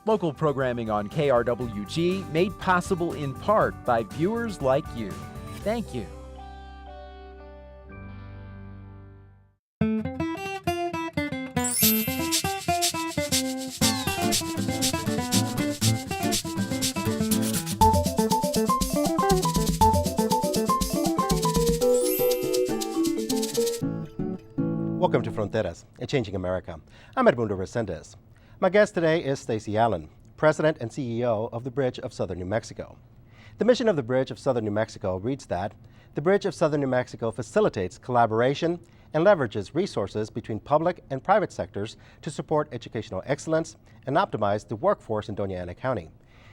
Local programming on KRWG made possible in part by viewers like you. Thank you. Welcome to Fronteras, a Changing America. I'm Edmundo Resendez. My guest today is Stacie Allen, President and CEO of the Bridge of Southern New Mexico. The mission of the Bridge of Southern New Mexico reads that the Bridge of Southern New Mexico facilitates collaboration and leverages resources between public and private sectors to support educational excellence and optimize the workforce in Doña Ana County.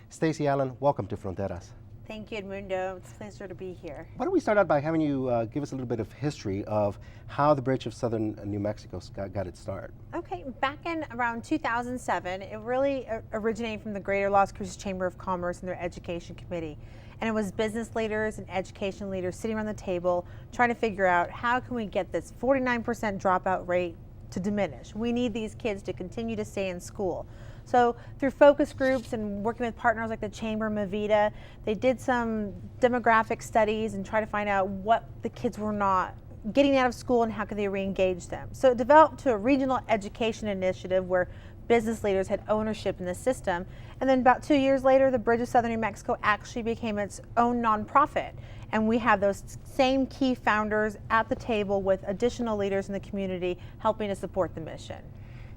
Stacie Allen, welcome to Fronteras. Thank you, Edmundo. It's a pleasure to be here. Why don't we start out by having you give us a little bit of history of how the Bridge of Southern New Mexico got its start. Okay, back in around 2007, it really originated from the Greater Las Cruces Chamber of Commerce and their education committee. And it was business leaders and education leaders sitting around the table trying to figure out how can we get this 49% dropout rate to diminish. We need these kids to continue to stay in school. So through focus groups and working with partners like the Chamber, Mavita, they did some demographic studies and try to find out what the kids were not getting out of school and how could they re-engage them. So it developed to a regional education initiative where business leaders had ownership in the system. And then about 2 years later, the Bridge of Southern New Mexico actually became its own nonprofit. And we have those same key founders at the table with additional leaders in the community helping to support the mission.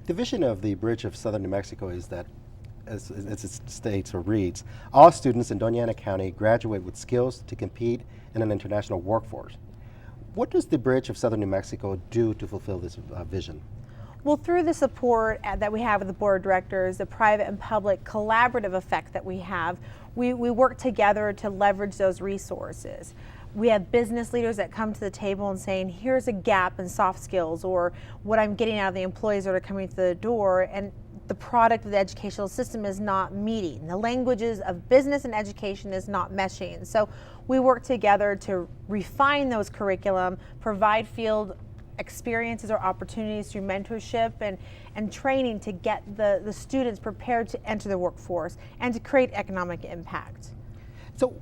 The vision of the Bridge of Southern New Mexico is that, as it states or reads, all students in Doña Ana County graduate with skills to compete in an international workforce. What does the Bridge of Southern New Mexico do to fulfill this vision? Well, through the support that we have with the board of directors, the private and public collaborative effect that we have, we work together to leverage those resources. We have business leaders that come to the table and saying, here's a gap in soft skills or what I'm getting out of the employees that are coming through the door, and the product of the educational system is not meeting. The languages of business and education is not meshing. So we work together to refine those curriculum, provide field experiences or opportunities through mentorship and training to get the students prepared to enter the workforce and to create economic impact. So,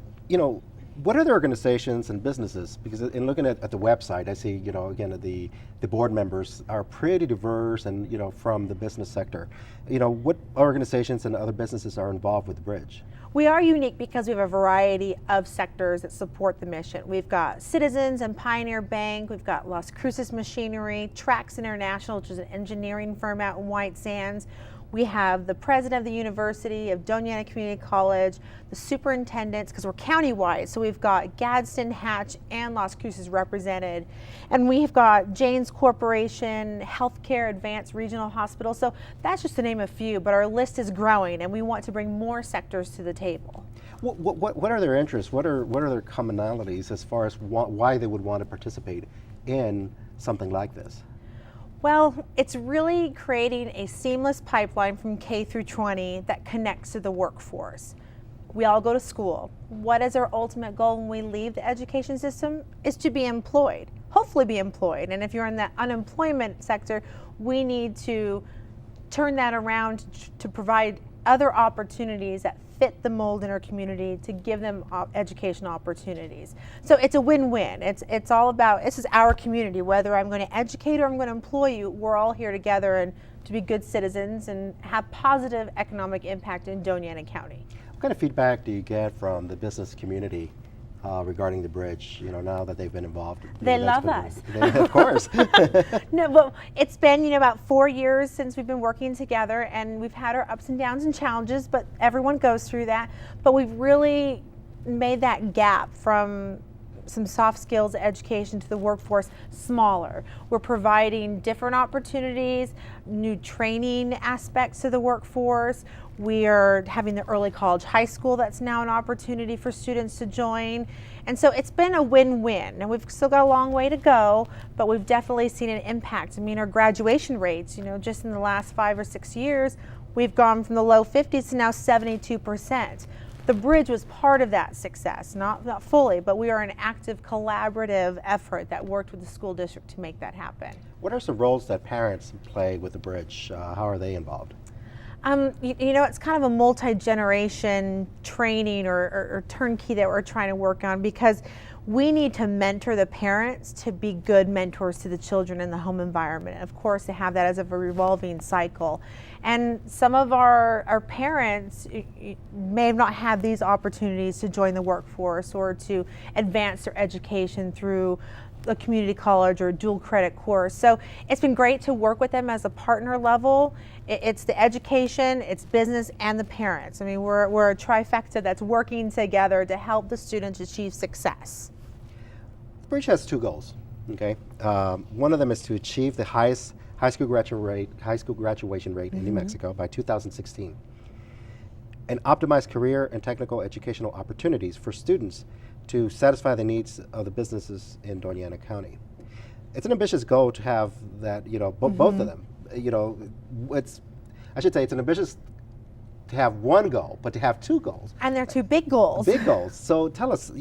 what other organizations and businesses, because in looking at the website, I see, again, the board members are pretty diverse and, from the business sector. What organizations and other businesses are involved with the Bridge? We are unique because we have a variety of sectors that support the mission. We've got Citizens and Pioneer Bank, we've got Las Cruces Machinery, Trax International, which is an engineering firm out in White Sands. We have the president of the University of Doña Ana Community College, the superintendents, because we're countywide, so we've got Gadsden, Hatch, and Las Cruces represented. And we've got Jane's Corporation, Healthcare Advanced Regional Hospital. So that's just to name a few, but our list is growing, and we want to bring more sectors to the table. What are their interests? What are their commonalities as far as why they would want to participate in something like this? Well, it's really creating a seamless pipeline from K through 20 that connects to the workforce. We all go to school. What is our ultimate goal when we leave the education system? Is to be employed, hopefully be employed. And if you're in that unemployment sector, we need to turn that around to provide other opportunities that fit the mold in our community to give them education opportunities. So it's a win-win. It's all about, this is our community, whether I'm going to educate or I'm going to employ you, we're all here together and to be good citizens and have positive economic impact in Doña Ana County. What kind of feedback do you get from the business community regarding the Bridge, now that they've been involved? They love us. Of course. No, but it's been, about 4 years since we've been working together, and we've had our ups and downs and challenges, but everyone goes through that. But we've really made that gap from some soft skills education to the workforce smaller. We're providing different opportunities, new training aspects to the workforce. We are having the early college high school that's now an opportunity for students to join. And so it's been a win-win. And we've still got a long way to go, but we've definitely seen an impact. I mean, our graduation rates, just in the last 5 or 6 years, we've gone from the low 50s to now 72%. The Bridge was part of that success, not fully, but we are an active collaborative effort that worked with the school district to make that happen. What are some roles that parents play with the Bridge? How are they involved? It's kind of a multi-generation training or turnkey that we're trying to work on, because we need to mentor the parents to be good mentors to the children in the home environment. And of course, to have that as a revolving cycle. And some of our parents may have not had these opportunities to join the workforce or to advance their education through a community college or a dual credit course. So it's been great to work with them as a partner level. It's the education, it's business, and the parents. I mean, we're a trifecta that's working together to help the students achieve success. The bridge has two goals. Okay, one of them is to achieve the highest high school graduation rate in New Mexico by 2016, and optimize career and technical educational opportunities for students to satisfy the needs of the businesses in Doña Ana County. It's an ambitious goal to have that, both of them. I should say it's an ambitious to have one goal, but to have two goals. And they're two big goals. Big goals. So tell us,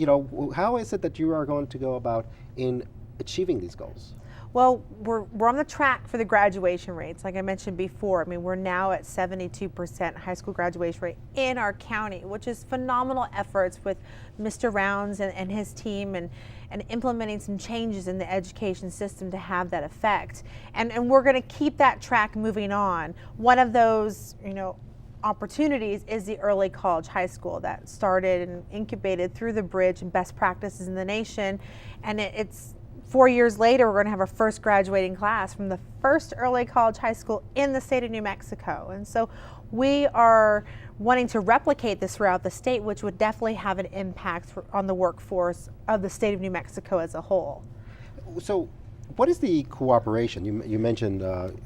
how is it that you are going to go about in achieving these goals? Well, we're on the track for the graduation rates. Like I mentioned before, I mean, we're now at 72% high school graduation rate in our county, which is phenomenal efforts with Mr. Rounds and his team and implementing some changes in the education system to have that effect. And we're going to keep that track moving on. One of those, opportunities is the early college high school that started and incubated through the bridge and best practices in the nation. And it's 4 years later, we're going to have our first graduating class from the first early college high school in the state of New Mexico. And so we are wanting to replicate this throughout the state, which would definitely have an impact on the workforce of the state of New Mexico as a whole. So what is the cooperation? You mentioned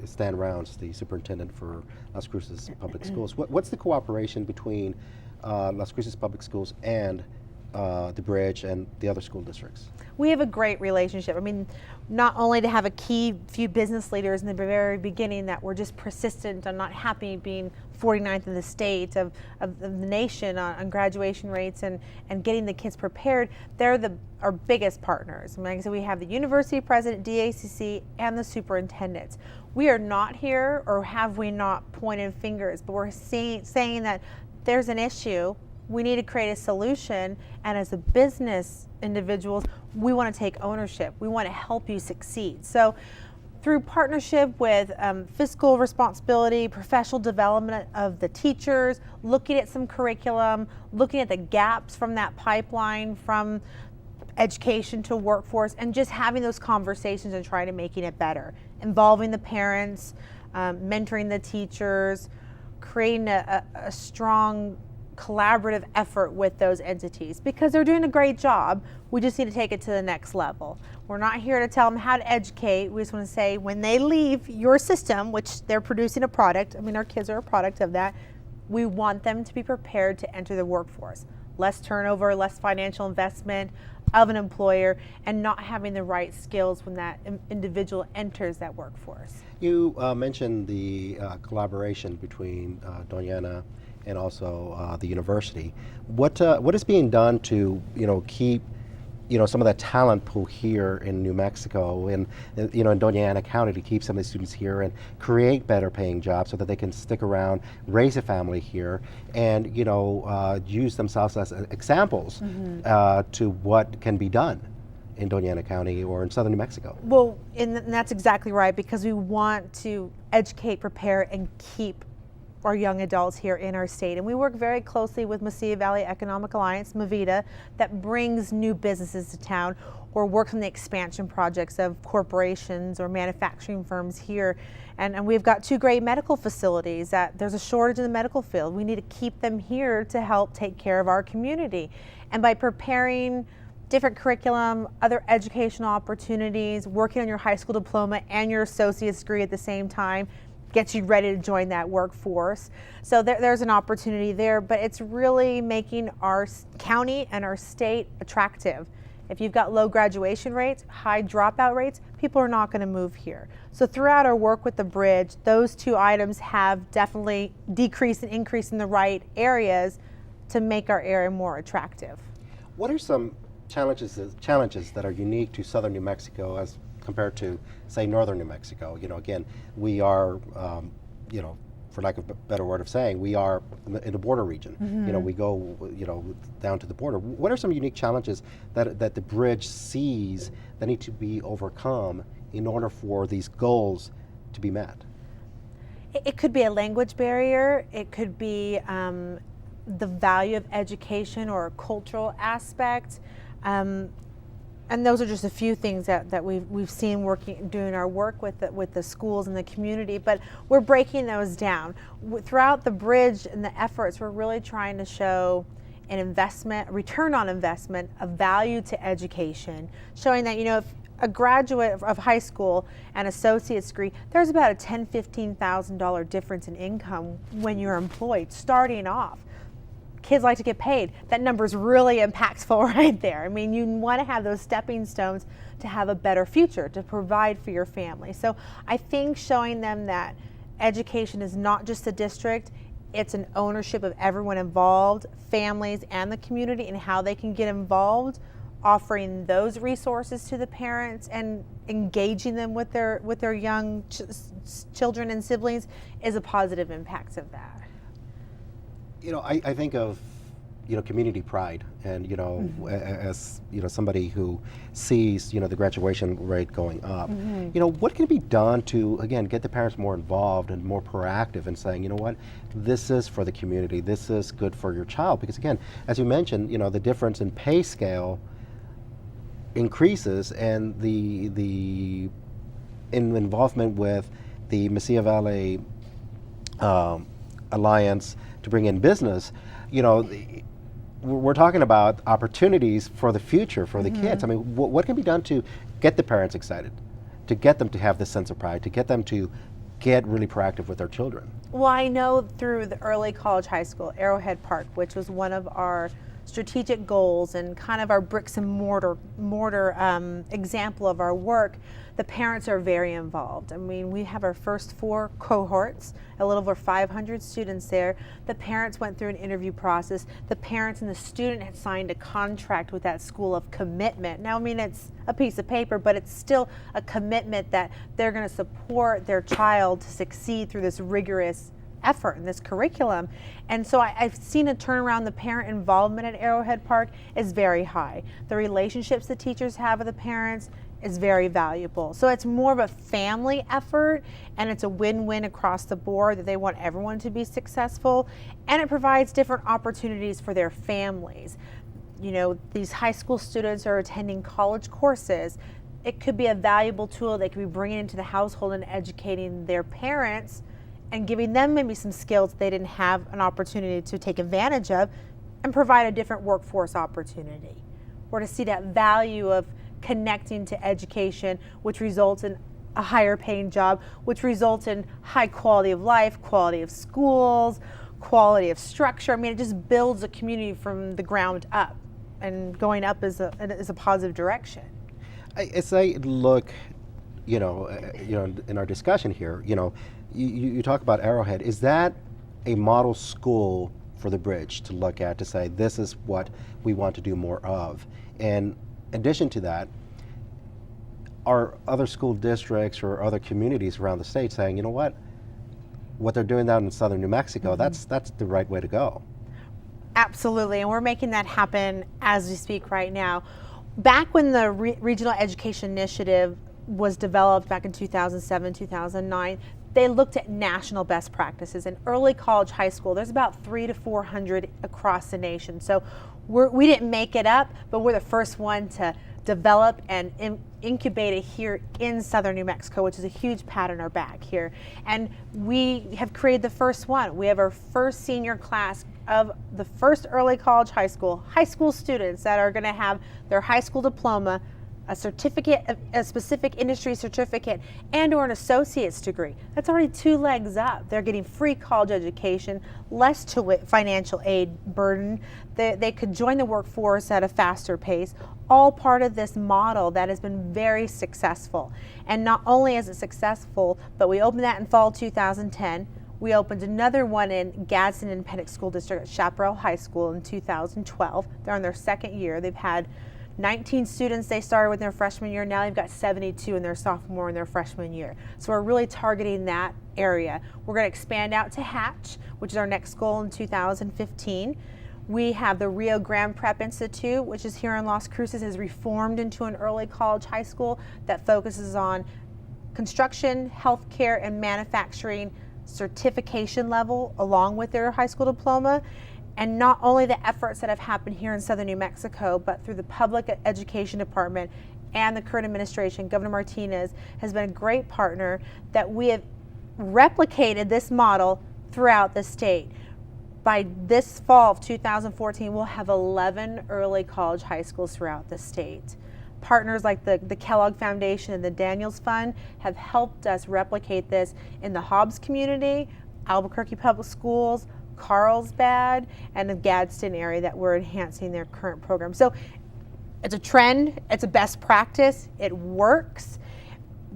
Stan Rounds, the superintendent for Las Cruces Public Schools. What's the cooperation between Las Cruces Public Schools and the bridge and the other school districts? We have a great relationship. I mean, not only to have a key few business leaders in the very beginning that were just persistent and not happy being 49th in the state of the nation on graduation rates and getting the kids prepared, they're our biggest partners. I mean, like I said, we have the university president, DACC, and the superintendents. We are not here, or have we not pointed fingers, but we're saying that there's an issue. We need to create a solution, and as a business individuals, we want to take ownership. We want to help you succeed. So through partnership with fiscal responsibility, professional development of the teachers, looking at some curriculum, looking at the gaps from that pipeline from education to workforce, and just having those conversations and trying to making it better, involving the parents, mentoring the teachers, creating a strong collaborative effort with those entities, because they're doing a great job. We just need to take it to the next level. We're not here to tell them how to educate. We just want to say, when they leave your system, which they're producing a product, I mean, our kids are a product of that, we want them to be prepared to enter the workforce. Less turnover, less financial investment of an employer, and not having the right skills when that individual enters that workforce. You mentioned the collaboration between Doña Ana and also the university. What is being done to keep some of that talent pool here in New Mexico and in Doña Ana County, to keep some of the students here and create better paying jobs so that they can stick around, raise a family here, and use themselves as examples to what can be done in Doña Ana County or in southern New Mexico? Well, and that's exactly right, because we want to educate, prepare, and keep our young adults here in our state. And we work very closely with Mesilla Valley Economic Alliance, MVITA, that brings new businesses to town or works on the expansion projects of corporations or manufacturing firms here. And we've got two great medical facilities that there's a shortage in the medical field. We need to keep them here to help take care of our community. And by preparing different curriculum, other educational opportunities, working on your high school diploma and your associate's degree at the same time, gets you ready to join that workforce. So there's an opportunity there, but it's really making our county and our state attractive. If you've got low graduation rates, high dropout rates, people are not going to move here. So throughout our work with the bridge, those two items have definitely decreased and increased in the right areas to make our area more attractive. What are some challenges that are unique to southern New Mexico as compared to, say, northern New Mexico? Again, we are, for lack of a better word of saying, we are in the border region. We go, down to the border. What are some unique challenges that the bridge sees that need to be overcome in order for these goals to be met? It could be a language barrier. It could be the value of education or a cultural aspect. And those are just a few things that we've seen doing our work with the schools and the community, but we're breaking those down. Throughout the bridge and the efforts, we're really trying to show an investment, return on investment, a value to education, showing that, if a graduate of high school and associate's degree, there's about a $10,000, $15,000 difference in income when you're employed, starting off. Kids like to get paid. That number is really impactful right there. I mean, you want to have those stepping stones to have a better future, to provide for your family. So I think showing them that education is not just a district, it's an ownership of everyone involved, families and the community, and how they can get involved, offering those resources to the parents and engaging them with their young children and siblings is a positive impact of that. I think of, community pride, and, as, somebody who sees, the graduation rate going up, what can be done to, again, get the parents more involved and more proactive in saying, what, this is for the community, this is good for your child, because again, as you mentioned, the difference in pay scale increases, and the involvement with the Mesilla Valley Alliance to bring in business, we're talking about opportunities for the future for the kids. I mean, what can be done to get the parents excited, to get them to have this sense of pride, to get them to get really proactive with their children? Well, I know through the early college high school, Arrowhead Park, which was one of our strategic goals and kind of our bricks and mortar example of our work, the parents are very involved. I mean, we have our first 4 cohorts, a little over 500 students there. The parents went through an interview process. The parents and the student had signed a contract with that school of commitment. Now, I mean, it's a piece of paper, but it's still a commitment that they're going to support their child to succeed through this rigorous effort in this curriculum. And so I've seen a turnaround. The parent involvement at Arrowhead Park is very high. The relationships the teachers have with the parents is very valuable. So it's more of a family effort, and it's a win-win across the board, that they want everyone to be successful, and it provides different opportunities for their families. These high school students are attending college courses. It could be a valuable tool they could be bringing into the household and educating their parents and giving them maybe some skills they didn't have an opportunity to take advantage of, and provide a different workforce opportunity. Or to see that value of connecting to education, which results in a higher paying job, which results in high quality of life, quality of schools, quality of structure. I mean, it just builds a community from the ground up, and going up is a positive direction. As I look, in our discussion here, you talk about Arrowhead. Is that a model school for the bridge to look at, to say this is what we want to do more of? And in addition to that, are other school districts or other communities around the state saying, what they're doing down in southern New Mexico, that's the right way to go? Absolutely, and we're making that happen as we speak right now. Back when the Regional Education Initiative was developed back in 2007, 2009, they looked at national best practices. In early college, high school, there's about 300 to 400 across the nation. So we didn't make it up, but we're the first one to develop and incubate it here in southern New Mexico, which is a huge pat on our back here. And we have created the first one. We have our first senior class of the first early college high school students that are going to have their high school diploma, a certificate, a specific industry certificate, and or an associate's degree. That's already 2 legs up. They're getting free college education, less financial aid burden. They could join the workforce at a faster pace, all part of this model that has been very successful. And not only is it successful, but we opened that in fall 2010. We opened another one in Gadsden Independent School District at Chaparral High School in 2012. They're in their 2nd year. They've had 19 students they started with their freshman year. Now they've got 72 in their sophomore and their freshman year. So we're really targeting that area. We're going to expand out to Hatch, which is our next goal in 2015. We have the Rio Grande Prep Institute, which is here in Las Cruces, has reformed into an early college high school that focuses on construction, healthcare, and manufacturing certification level along with their high school diploma. And not only the efforts that have happened here in southern New Mexico, but through the Public Education Department and the current administration, Governor Martinez has been a great partner that we have replicated this model throughout the state. By this fall of 2014, we'll have 11 early college high schools throughout the state. Partners like the Kellogg Foundation and the Daniels Fund have helped us replicate this in the Hobbs community, Albuquerque Public Schools, Carlsbad, and the Gadsden area that we're enhancing their current program. So it's a trend, it's a best practice, it works,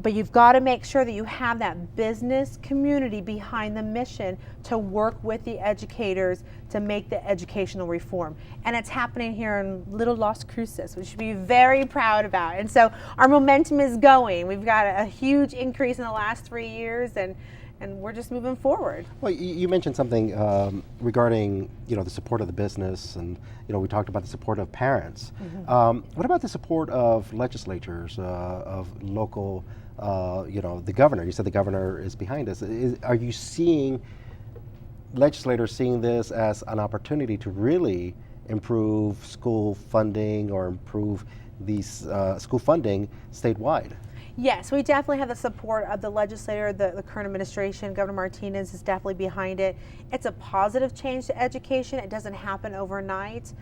but you've got to make sure that you have that business community behind the mission to work with the educators to make the educational reform. And it's happening here in Little Las Cruces, which we should be very proud about. And so our momentum is going. We've got a huge increase in the last 3 years, and we're just moving forward. Well, you mentioned something regarding the support of the business, and we talked about the support of parents. What about the support of legislatures, of local, the governor? You said the governor is behind us. Are you seeing legislators seeing this as an opportunity to really improve school funding or improve these school funding statewide? Yes, we definitely have the support of the legislator, the current administration. Governor Martinez is definitely behind it. It's a positive change to education. It doesn't happen overnight.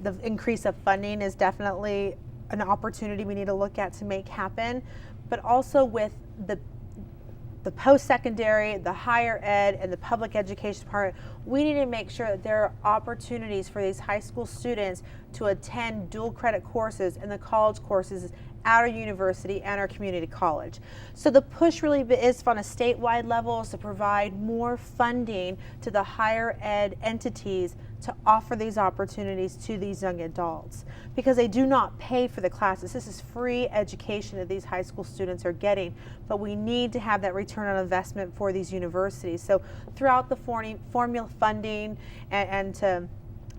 The increase of funding is definitely an opportunity we need to look at to make happen. But also with the post-secondary, the higher ed, and the public education department, we need to make sure that there are opportunities for these high school students to attend dual credit courses and the college courses at our university and our community college. So the push really is on a statewide level to provide more funding to the higher ed entities to offer these opportunities to these young adults, because they do not pay for the classes. This is free education that these high school students are getting, but we need to have that return on investment for these universities. So throughout the formula funding and to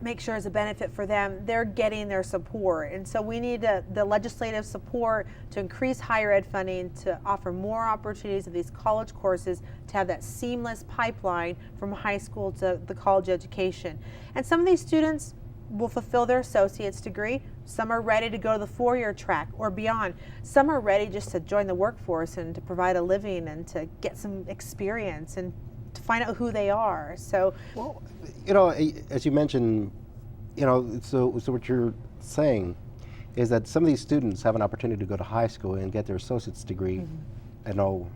make sure it's a benefit for them, they're getting their support. And so we need the legislative support to increase higher ed funding, to offer more opportunities of these college courses, to have that seamless pipeline from high school to the college education. And some of these students will fulfill their associate's degree. Some are ready to go to the 4-year track or beyond. Some are ready just to join the workforce and to provide a living and to get some experience and to find out who they are. So, well, as you mentioned, so what you're saying is that some of these students have an opportunity to go to high school and get their associate's degree at no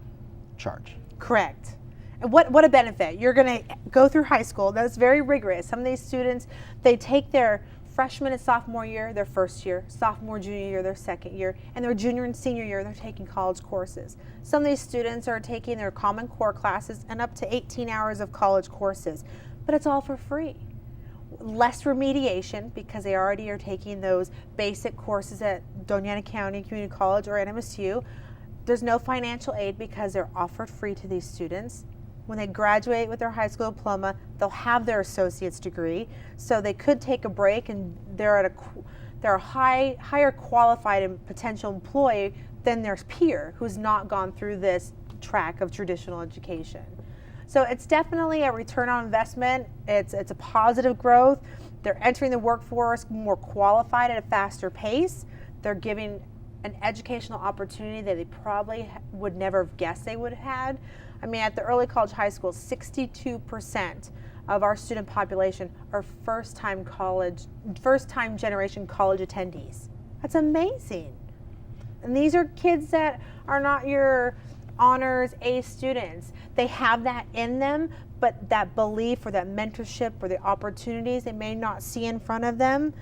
charge. Correct. And what a benefit. You're going to go through high school. That's very rigorous. Some of these students, they take their freshman and sophomore year, their first year, sophomore, junior year, their second year, and their junior and senior year, they're taking college courses. Some of these students are taking their Common Core classes and up to 18 hours of college courses, but it's all for free. Less remediation because they already are taking those basic courses at Doña Ana County Community College or at MSU. There's no financial aid because they're offered free to these students. When they graduate with their high school diploma, they'll have their associate's degree, so they could take a break and they're a higher qualified and potential employee than their peer who's not gone through this track of traditional education. So it's definitely a return on investment. It's a positive growth. They're entering the workforce more qualified at a faster pace. They're giving an educational opportunity that they probably would never have guessed they would have had. I mean, at the early college high school, 62% of our student population are first-time generation college attendees. That's amazing. And these are kids that are not your honors A students. They have that in them, but that belief or that mentorship or the opportunities they may not see in front of them,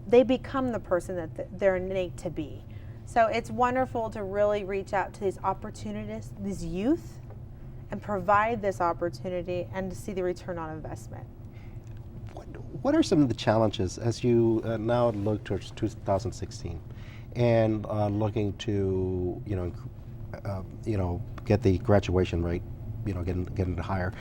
they become the person that they're innate to be. So it's wonderful to really reach out to these opportunities, these youth, and provide this opportunity and to see the return on investment. What are some of the challenges as you now look towards 2016 and looking to get the graduation rate, getting higher?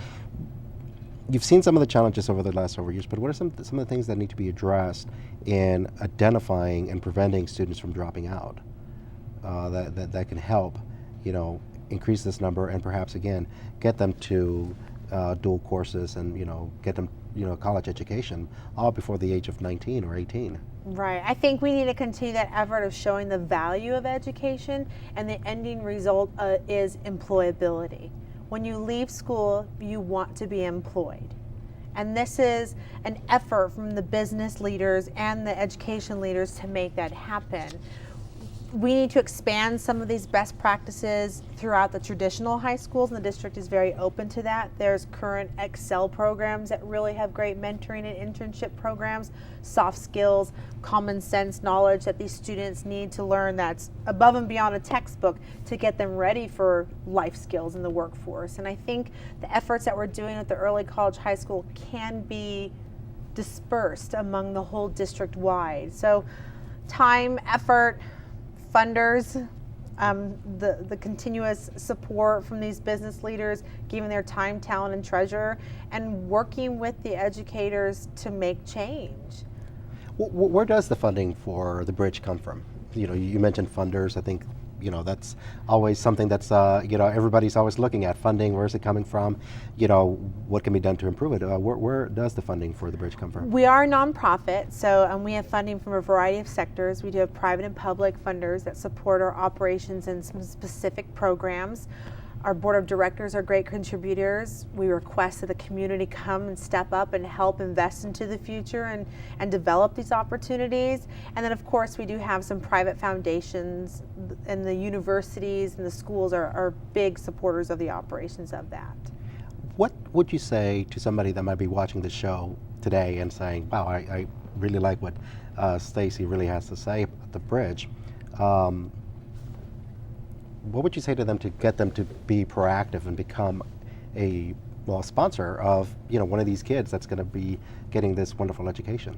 You've seen some of the challenges over the last several years, but what are some of the things that need to be addressed in identifying and preventing students from dropping out that can help, increase this number and perhaps again get them to dual courses and get them college education all before the age of 19 or 18? Right. I think we need to continue that effort of showing the value of education, and the ending result is employability. When you leave school, you want to be employed. And this is an effort from the business leaders and the education leaders to make that happen. We need to expand some of these best practices throughout the traditional high schools, and the district is very open to that. There's current Excel programs that really have great mentoring and internship programs, soft skills, common sense knowledge that these students need to learn that's above and beyond a textbook to get them ready for life skills in the workforce. And I think the efforts that we're doing at the early college high school can be dispersed among the whole district wide. So time, effort, funders, the continuous support from these business leaders, giving their time, talent, and treasure, and working with the educators to make change. Where does the funding for the bridge come from? You mentioned funders. I think that's always something that's everybody's always looking at funding. Where is it coming from? What can be done to improve it? Where does the funding for the bridge come from? We are a nonprofit, so we have funding from a variety of sectors. We do have private and public funders that support our operations in some specific programs. Our board of directors are great contributors. We request that the community come and step up and help invest into the future and develop these opportunities. And then of course we do have some private foundations, and the universities and the schools are big supporters of the operations of that. What would you say to somebody that might be watching the show today and saying, wow, I really like what Stacie really has to say about the bridge? What would you say to them to get them to be proactive and become a sponsor of one of these kids that's going to be getting this wonderful education?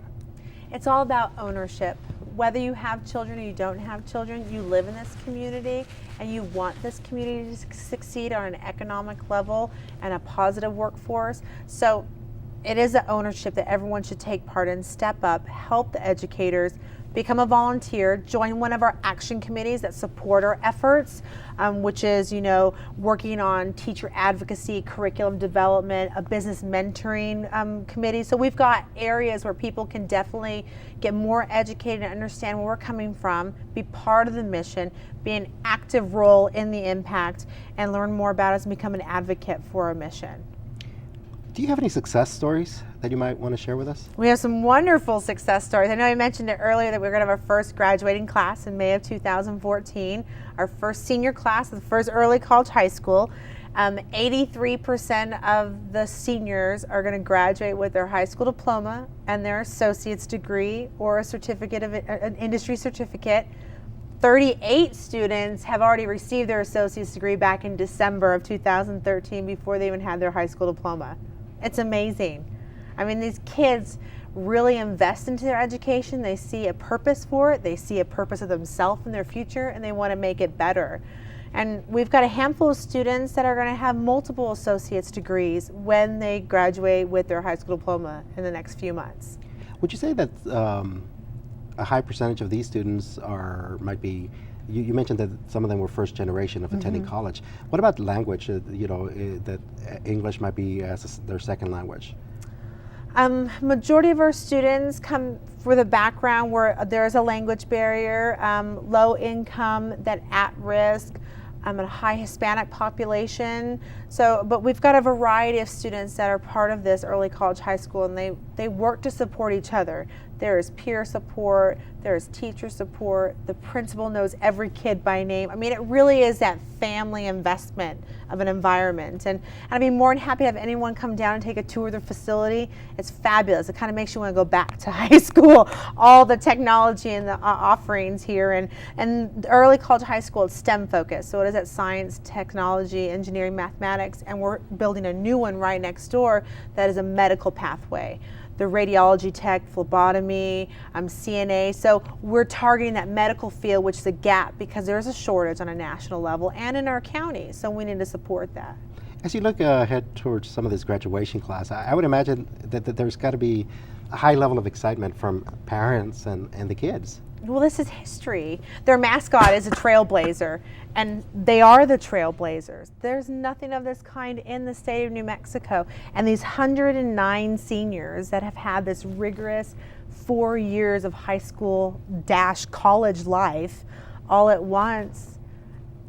It's all about ownership. Whether you have children or you don't have children, you live in this community and you want this community to succeed on an economic level and a positive workforce. So it is an ownership that everyone should take part in, step up, help the educators, become a volunteer, join one of our action committees that support our efforts, which is, working on teacher advocacy, curriculum development, a business mentoring committee. So we've got areas where people can definitely get more educated and understand where we're coming from, be part of the mission, be an active role in the impact, and learn more about us and become an advocate for our mission. Do you have any success stories that you might want to share with us? We have some wonderful success stories. I know I mentioned it earlier that we're going to have our first graduating class in May of 2014, our first senior class, the first early college high school. 83% of the seniors are going to graduate with their high school diploma and their associate's degree or a certificate of an industry certificate. 38 students have already received their associate's degree back in December of 2013 before they even had their high school diploma. It's amazing. I mean, these kids really invest into their education. They see a purpose for it. They see a purpose of themselves and their future, and they want to make it better. And we've got a handful of students that are going to have multiple associate's degrees when they graduate with their high school diploma in the next few months. Would you say that a high percentage of these students might be, you mentioned that some of them were first generation of attending college. What about language, that English might be as their second language? Majority of our students come with a background where there's a language barrier, low income, that at risk, a high Hispanic population. But we've got a variety of students that are part of this early college high school, and they work to support each other. There is peer support, there is teacher support, the principal knows every kid by name. I mean, it really is that family investment of an environment. And I'd be more than happy to have anyone come down and take a tour of their facility. It's fabulous. It kind of makes you want to go back to high school. All the technology and the offerings here. And the early college high school is STEM focused. So it is at science, technology, engineering, mathematics, and we're building a new one right next door that is a medical pathway. the radiology tech, phlebotomy, CNA. So we're targeting that medical field, which is a gap because there's a shortage on a national level and in our county. So we need to support that. As you look ahead towards some of this graduation class, I would imagine that there's got to be a high level of excitement from parents and the kids. Well, this is history. Their mascot is a trailblazer, and they are the trailblazers. There's nothing of this kind in the state of New Mexico. And these 109 seniors that have had this rigorous 4 years of high school / college life all at once,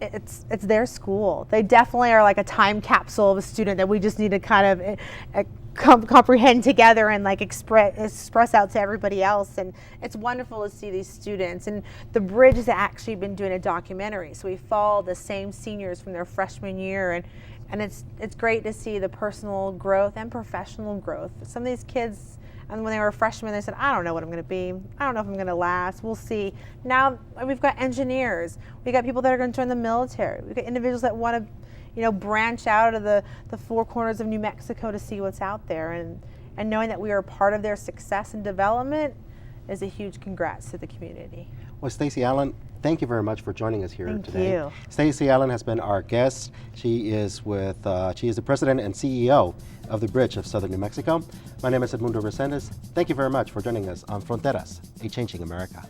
it's their school. They definitely are like a time capsule of a student that we just need to kind of comprehend together and like express out to everybody else. And it's wonderful to see these students. And the Bridge has actually been doing a documentary, so we follow the same seniors from their freshman year, and it's great to see the personal growth and professional growth. Some of these kids, and when they were freshmen, they said, I don't know what I'm going to be. I don't know if I'm going to last. We'll see. Now we've got engineers. We've got people that are going to join the military. We've got individuals that want to branch out of the four corners of New Mexico to see what's out there. And knowing that we are a part of their success and development is a huge congrats to the community. Well, Stacie Allen, thank you very much for joining us here today. Thank you. Stacie Allen has been our guest. She is the president and CEO of the Bridge of Southern New Mexico. My name is Edmundo Resendez. Thank you very much for joining us on Fronteras, a Changing America.